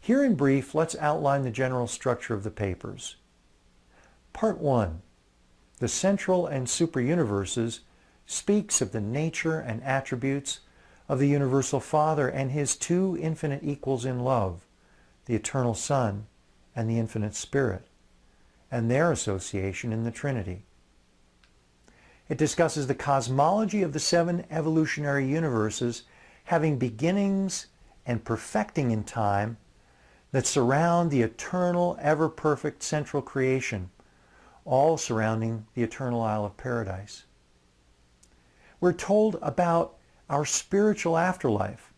Here in brief, let's outline the general structure of the papers. Part 1, the central and super-universes, speaks of the nature and attributes of the Universal Father and his two infinite equals in love, the Eternal Son and the Infinite Spirit, and their association in the Trinity. It discusses the cosmology of the 7 evolutionary universes having beginnings and perfecting in time that surround the eternal, ever-perfect central creation, all surrounding the eternal Isle of Paradise. We're told about our spiritual afterlife,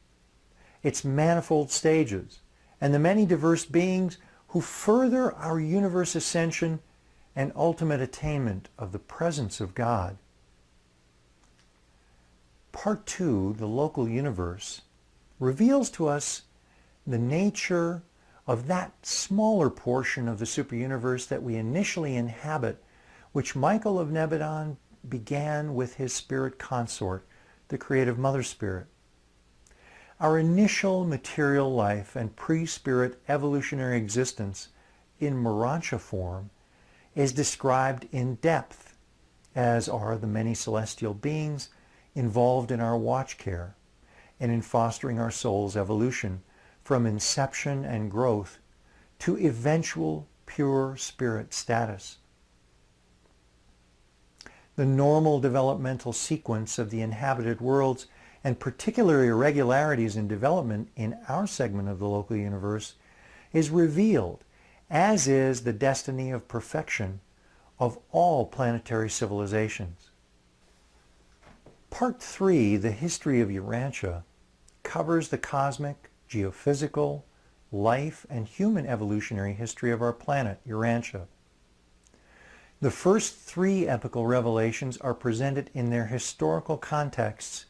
its manifold stages, and the many diverse beings who further our universe ascension and ultimate attainment of the presence of God. Part 2, the local universe, reveals to us the nature of that smaller portion of the superuniverse that we initially inhabit, which Michael of Nebadon began with his spirit consort, the creative Mother Spirit. Our initial material life and pre-spirit evolutionary existence in Urantia form is described in depth, as are the many celestial beings involved in our watch care and in fostering our soul's evolution from inception and growth to eventual pure spirit status. The normal developmental sequence of the inhabited worlds and particular irregularities in development in our segment of the local universe is revealed, as is the destiny of perfection of all planetary civilizations. Part 3, the history of Urantia, covers the cosmic, geophysical, life, and human evolutionary history of our planet, Urantia. The first 3 epical revelations are presented in their historical contexts,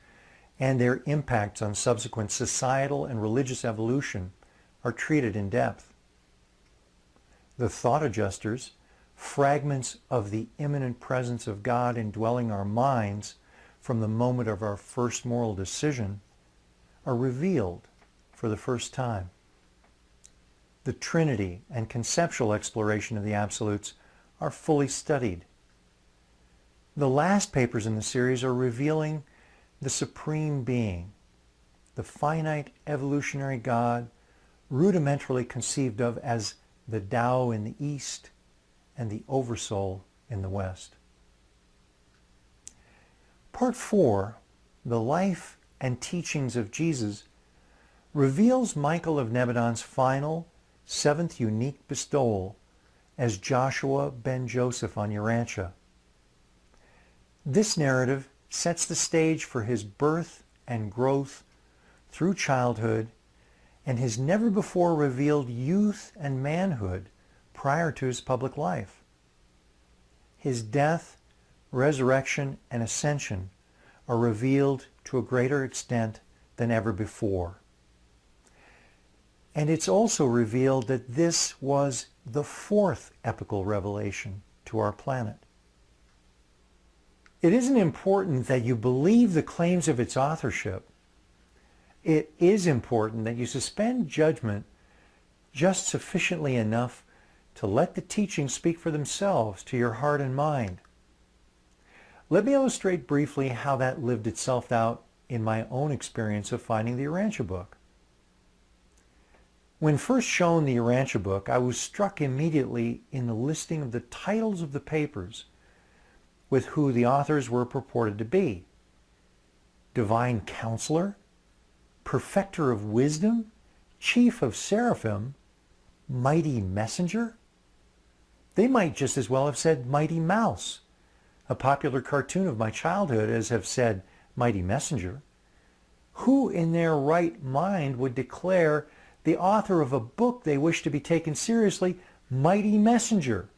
and their impacts on subsequent societal and religious evolution are treated in depth. The thought adjusters, fragments of the immanent presence of God indwelling our minds from the moment of our first moral decision, are revealed for the first time. The Trinity and conceptual exploration of the absolutes are fully studied. The last papers in the series are revealing the Supreme Being, the finite evolutionary God, rudimentarily conceived of as the Tao in the East and the Oversoul in the West. Part 4, the life and teachings of Jesus, reveals Michael of Nebadon's final, 7th unique bestowal as Joshua ben Joseph on Urantia. This narrative sets the stage for his birth and growth through childhood and his never-before-revealed youth and manhood prior to his public life. His death, resurrection, and ascension are revealed to a greater extent than ever before. And it's also revealed that this was the 4th epical revelation to our planet. It isn't important that you believe the claims of its authorship. It is important that you suspend judgment just sufficiently enough to let the teachings speak for themselves to your heart and mind. Let me illustrate briefly how that lived itself out in my own experience of finding the Urantia Book. When first shown the Urantia Book, I was struck immediately in the listing of the titles of the papers with who the authors were purported to be. Divine Counselor, Perfecter of Wisdom, Chief of Seraphim, Mighty Messenger. They might just as well have said Mighty Mouse, a popular cartoon of my childhood, as have said Mighty Messenger. Who in their right mind would declare the author of a book they wish to be taken seriously Mighty Messenger,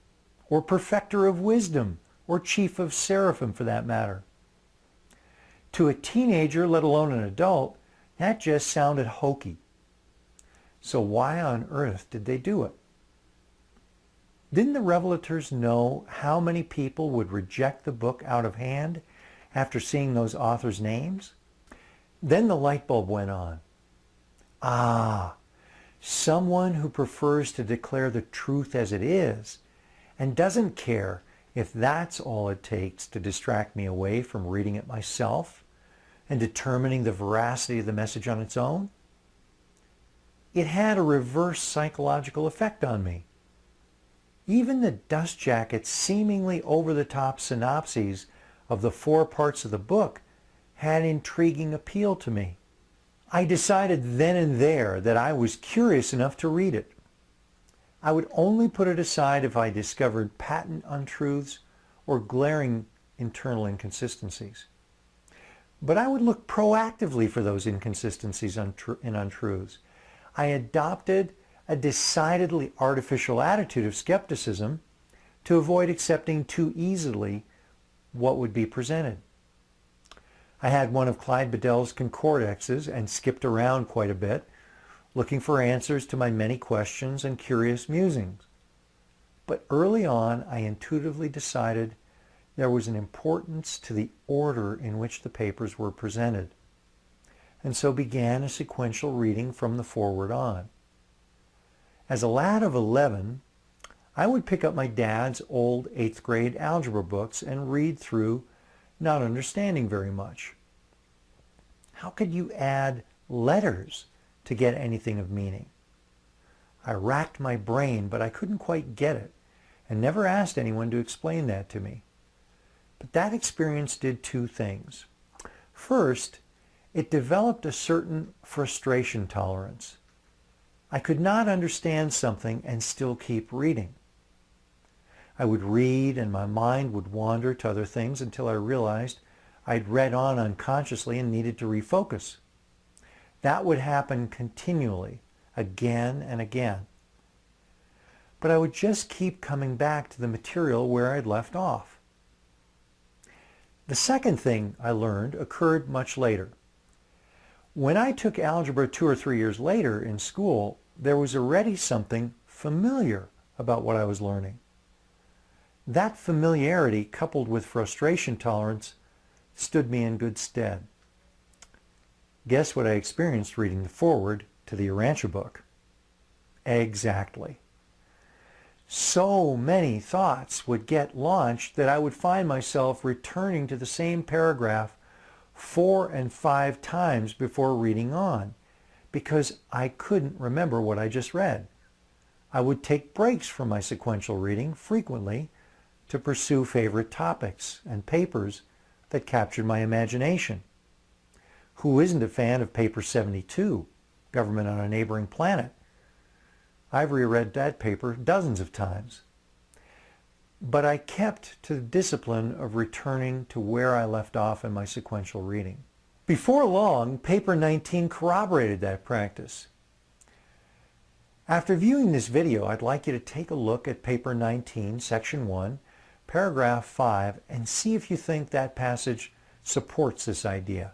or Perfecter of Wisdom, or Chief of Seraphim for that matter? To a teenager, let alone an adult, that just sounded hokey. So why on earth did they do it? Didn't the revelators know how many people would reject the book out of hand after seeing those authors' names? Then the light bulb went on. Ah, someone who prefers to declare the truth as it is and doesn't care if that's all it takes to distract me away from reading it myself and determining the veracity of the message on its own. It had a reverse psychological effect on me. Even the dust jacket, seemingly over-the-top synopses of the 4 parts of the book had intriguing appeal to me. I decided then and there that I was curious enough to read it. I would only put it aside if I discovered patent untruths or glaring internal inconsistencies. But I would look proactively for those inconsistencies and untruths. I adopted a decidedly artificial attitude of skepticism to avoid accepting too easily what would be presented. I had one of Clyde Bedell's Concordexes and skipped around quite a bit, looking for answers to my many questions and curious musings. But early on, I intuitively decided there was an importance to the order in which the papers were presented, and so began a sequential reading from the foreword on. As a lad of 11, I would pick up my dad's old 8th grade algebra books and read through, not understanding very much. How could you add letters to get anything of meaning? I racked my brain, but I couldn't quite get it, and never asked anyone to explain that to me. But that experience did 2 things. First, it developed a certain frustration tolerance. I could not understand something and still keep reading. I would read and my mind would wander to other things until I realized I'd read on unconsciously and needed to refocus. That would happen continually, again and again. But I would just keep coming back to the material where I'd left off. The second thing I learned occurred much later. When I took algebra 2 or 3 years later in school, there was already something familiar about what I was learning. That familiarity, coupled with frustration tolerance, stood me in good stead. Guess what I experienced reading the foreword to the Urantia book? Exactly. So many thoughts would get launched that I would find myself returning to the same paragraph 4 and 5 times before reading on, because I couldn't remember what I just read. I would take breaks from my sequential reading frequently to pursue favorite topics and papers that captured my imagination. Who isn't a fan of paper 72, Government on a Neighboring Planet? I've reread that paper dozens of times. But I kept to the discipline of returning to where I left off in my sequential reading. Before long, paper 19 corroborated that practice. After viewing this video, I'd like you to take a look at paper 19, section 1, paragraph 5, and see if you think that passage supports this idea.